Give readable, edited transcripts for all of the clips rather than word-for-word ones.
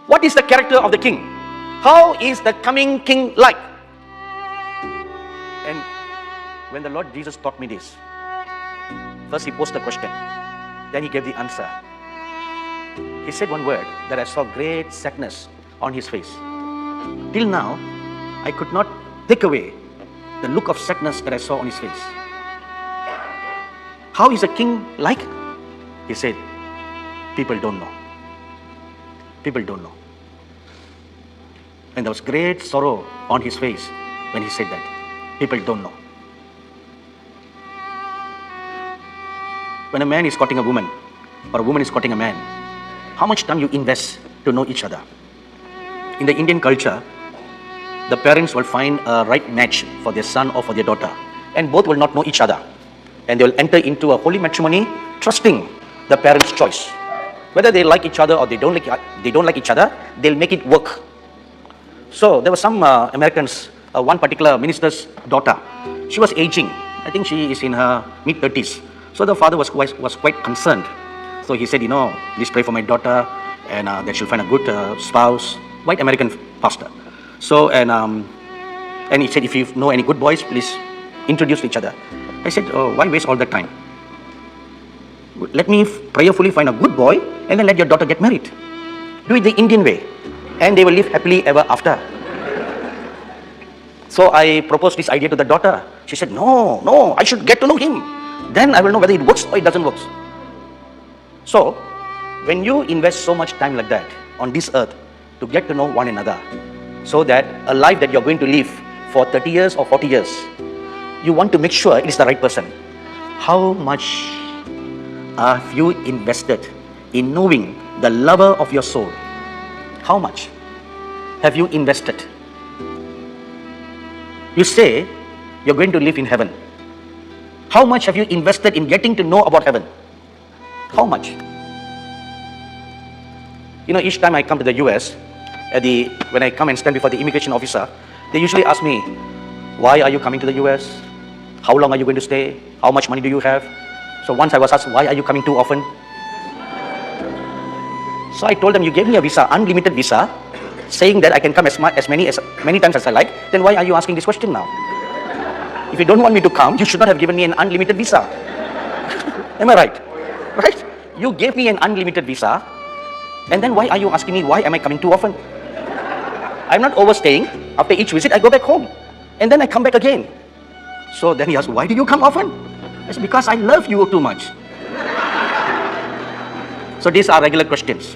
What is the character of the king? How is the coming king like? And when the Lord Jesus taught me this, first he posed the question, then he gave the answer. He said one word that I saw great sadness on his face. Till now, I could not take away the look of sadness that I saw on his face. How is a king like? He said, people don't know. People don't know. And there was great sorrow on his face when he said that. People don't know. When a man is courting a woman, or a woman is courting a man, how much time you invest to know each other? In the Indian culture, the parents will find a right match for their son or for their daughter, and both will not know each other, and they will enter into a holy matrimony trusting the parents' choice. Whether they like each other or they don't like each other, they'll make it work. So there were some Americans, one particular minister's daughter, she was aging. I think she is in her mid-30s. So the father was quite concerned. So he said, please pray for my daughter, and that she'll find a good spouse, white American pastor. So, and he said, if you know any good boys, please introduce each other. I said, why waste all the time? Let me prayerfully find a good boy, and then let your daughter get married. Do it the Indian way, and they will live happily ever after. So I proposed this idea to the daughter. She said, no, I should get to know him. Then I will know whether it works or it doesn't work. So, when you invest so much time like that on this earth to get to know one another, so that a life that you're going to live for 30 years or 40 years, you want to make sure it is the right person. How much have you invested in knowing the lover of your soul? How much have you invested? You say you're going to live in heaven. How much have you invested in getting to know about heaven? How much? Each time I come to the US, when I come and stand before the immigration officer, they usually ask me, why are you coming to the US? How long are you going to stay? How much money do you have? So once I was asked, why are you coming too often? So I told them, you gave me a visa, unlimited visa, saying that I can come as many times as I like. Then why are you asking this question now? If you don't want me to come, you should not have given me an unlimited visa. Am I right? Right? You gave me an unlimited visa, and then why are you asking me, why am I coming too often? I'm not overstaying. After each visit, I go back home, and then I come back again. So then he asked, why do you come often? I said, because I love you too much. So these are regular questions.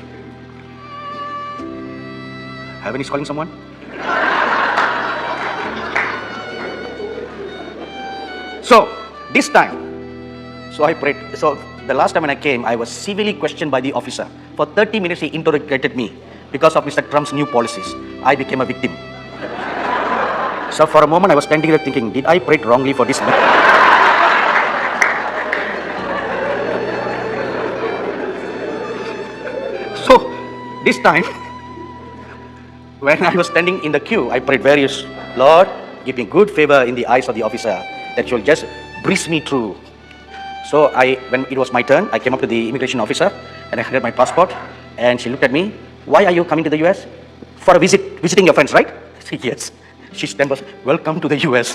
Heaven is calling someone? So, this time, so I prayed. So, the last time when I came, I was severely questioned by the officer. For 30 minutes, he interrogated me because of Mr. Trump's new policies. I became a victim. So, for a moment, I was standing there thinking, did I pray wrongly for this man? So, this time, when I was standing in the queue, I prayed various, Lord, give me good favor in the eyes of the officer, that you'll just breeze me through. So when it was my turn, I came up to the immigration officer and I handed my passport, and she looked at me. Why are you coming to the US? For a visit, visiting your friends, right? I said, yes. She stammered, welcome to the US.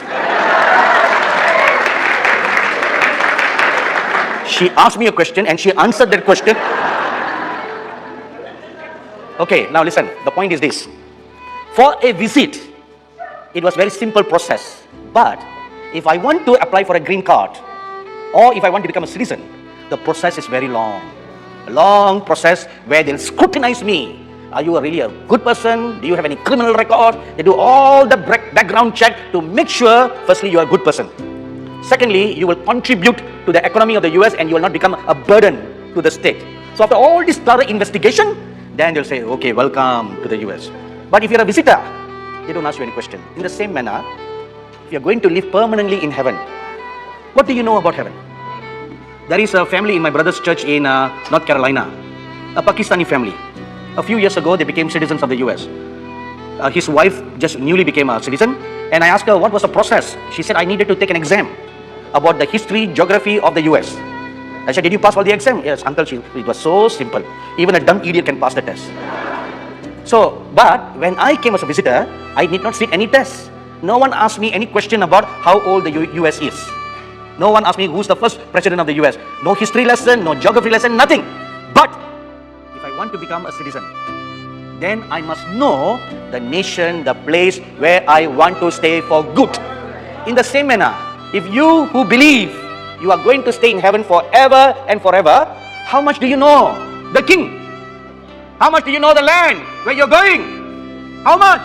She asked me a question and she answered that question. Okay, now listen, the point is this. For a visit, it was very simple process. But if I want to apply for a green card, or if I want to become a citizen, the process is very long. A long process where they'll scrutinize me. Are you really a good person? Do you have any criminal record? They do all the background check to make sure, firstly, you are a good person. Secondly, you will contribute to the economy of the US and you will not become a burden to the state. So after all this thorough investigation, then they'll say, okay, welcome to the US. But if you're a visitor, they don't ask you any question. In the same manner, if you're going to live permanently in heaven, what do you know about heaven? There is a family in my brother's church in North Carolina, a Pakistani family. A few years ago, they became citizens of the US. His wife just newly became a citizen, and I asked her what was the process. She said, I needed to take an exam about the history, geography of the US. I said, did you pass all the exam? Yes, uncle, it was so simple. Even a dumb idiot can pass the test. So, but when I came as a visitor, I did not sit any tests. No one asked me any question about how old the US is. No one asked me who's the first president of the US. No history lesson, no geography lesson, nothing. But if I want to become a citizen, then I must know the nation, the place where I want to stay for good. In the same manner, if you who believe you are going to stay in heaven forever and forever, how much do you know the King? How much do you know the land where you're going? How much?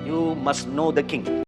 You must know the King.